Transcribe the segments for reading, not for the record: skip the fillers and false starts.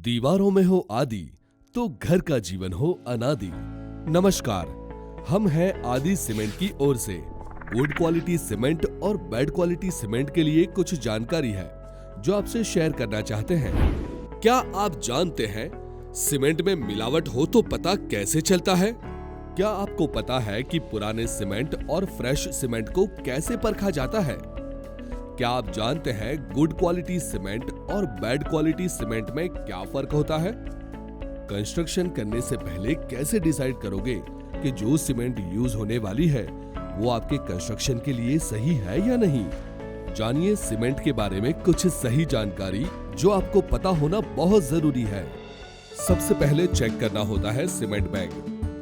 दीवारों में हो आदि तो घर का जीवन हो अनादि। नमस्कार, हम हैं आदि सीमेंट की ओर से। गुड क्वालिटी सीमेंट और बैड क्वालिटी सीमेंट के लिए कुछ जानकारी है जो आपसे शेयर करना चाहते हैं। क्या आप जानते हैं सीमेंट में मिलावट हो तो पता कैसे चलता है? क्या आपको पता है कि पुराने सीमेंट और फ्रेश सीमेंट को कैसे परखा जाता है? क्या आप जानते हैं गुड क्वालिटी सीमेंट और बैड क्वालिटी सीमेंट में क्या फर्क होता है? कंस्ट्रक्शन करने से पहले कैसे डिसाइड करोगे कि जो सीमेंट यूज होने वाली है वो आपके कंस्ट्रक्शन के लिए सही है या नहीं? जानिए सीमेंट के बारे में कुछ सही जानकारी जो आपको पता होना बहुत जरूरी है। सबसे पहले चेक करना होता है सीमेंट बैग,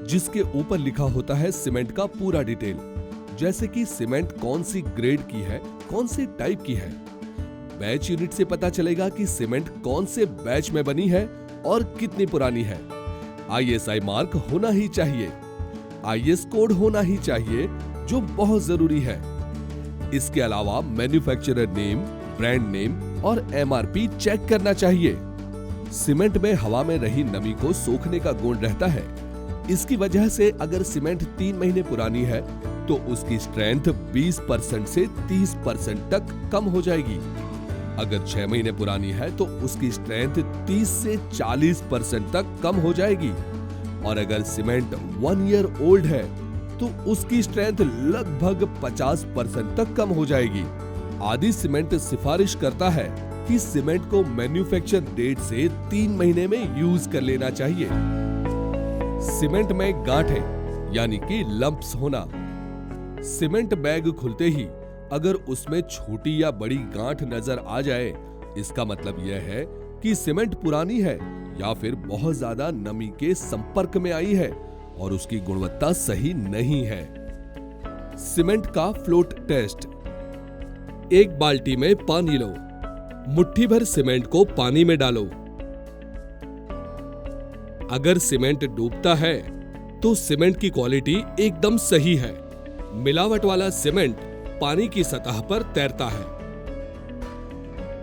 जिसके ऊपर लिखा होता है सीमेंट का पूरा डिटेल, जैसे कि सीमेंट कौन सी ग्रेड की है, कौन सी टाइप की है। बैच यूनिट से पता चलेगा कि सीमेंट कौन से बैच में बनी है और कितनी पुरानी है। ISI मार्क होना ही चाहिए, IS कोड होना ही चाहिए, जो बहुत जरूरी है। इसके अलावा मैन्युफैक्चरर नेम, ब्रांड नेम और MRP चेक करना चाहिए। सीमेंट में हवा में रही नमी को सोखने का गुण रहता है। इसकी वजह से अगर सीमेंट 3 महीने पुरानी है तो उसकी स्ट्रेंथ 20% से 30% तक कम हो जाएगी। अगर 6 महीने पुरानी है तो उसकी स्ट्रेंथ 30 से 40% तक कम हो जाएगी। और अगर सीमेंट 1 ईयर ओल्ड है तो उसकी स्ट्रेंथ लगभग 50% तक कम हो जाएगी। आदि सीमेंट सिफारिश करता है कि सीमेंट को मैन्युफैक्चर डेट से 3 महीने में यूज कर लेना चाहिए। सीमेंट में गांठें यानी कि लंप्स होना। सीमेंट बैग खुलते ही अगर उसमें छोटी या बड़ी गांठ नजर आ जाए, इसका मतलब यह है कि सीमेंट पुरानी है या फिर बहुत ज्यादा नमी के संपर्क में आई है और उसकी गुणवत्ता सही नहीं है। सीमेंट का फ्लोट टेस्ट। एक बाल्टी में पानी लो, मुट्ठी भर सीमेंट को पानी में डालो। अगर सीमेंट डूबता है तो सीमेंट की क्वालिटी एकदम सही है। मिलावट वाला सीमेंट पानी की सतह पर तैरता है।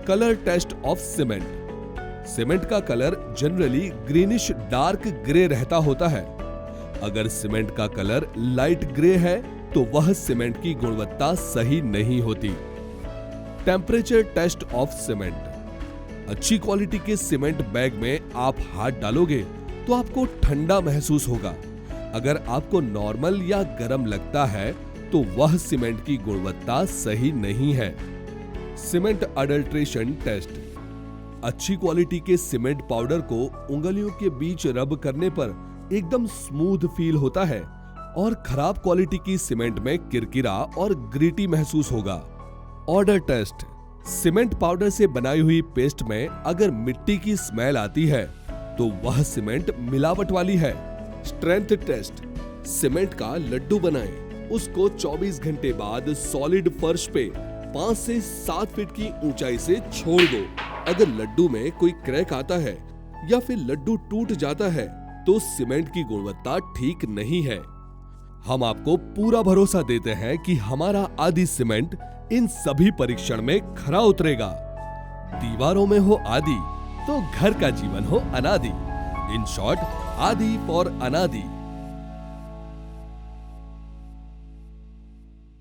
Colour test of cement. Cement का colour generally greenish dark grey रहता होता है। अगर सीमेंट का कलर लाइट ग्रे है तो वह सीमेंट की गुणवत्ता सही नहीं होती। Temperature test of cement. अच्छी क्वालिटी के सीमेंट बैग में आप हाथ डालोगे तो आपको ठंडा महसूस होगा। अगर आपको नॉर्मल या गर्म लगता है तो वह सीमेंट की गुणवत्ता सही नहीं है। Cement adulteration test. अच्छी क्वालिटी के सीमेंट पाउडर को उंगलियों के बीच रब करने पर एकदम स्मूथ फील होता है और खराब क्वालिटी की सीमेंट में किरकिरा और ग्रीटी महसूस होगा। Order test. सीमेंट पाउडर से बनाई हुई पेस्ट में अगर मिट्टी की स्मेल आती है तो वह सीमेंट मिलावट वाली है। Strength test. सीमेंट का लड्डू बनाएं, उसको 24 घंटे बाद सॉलिड फर्श पे 5 से 7 फीट की ऊंचाई से छोड़ दो। अगर लड्डू में कोई क्रैक आता है या फिर लड्डू टूट जाता है तो सीमेंट की गुणवत्ता ठीक नहीं है। हम आपको पूरा भरोसा देते हैं कि हमारा आदि सीमेंट इन सभी परीक्षण में खरा उतरेगा। दीवारों में हो आदि तो घर का जीवन हो अनादि। इन शॉर्ट, आदि फॉर अनादि।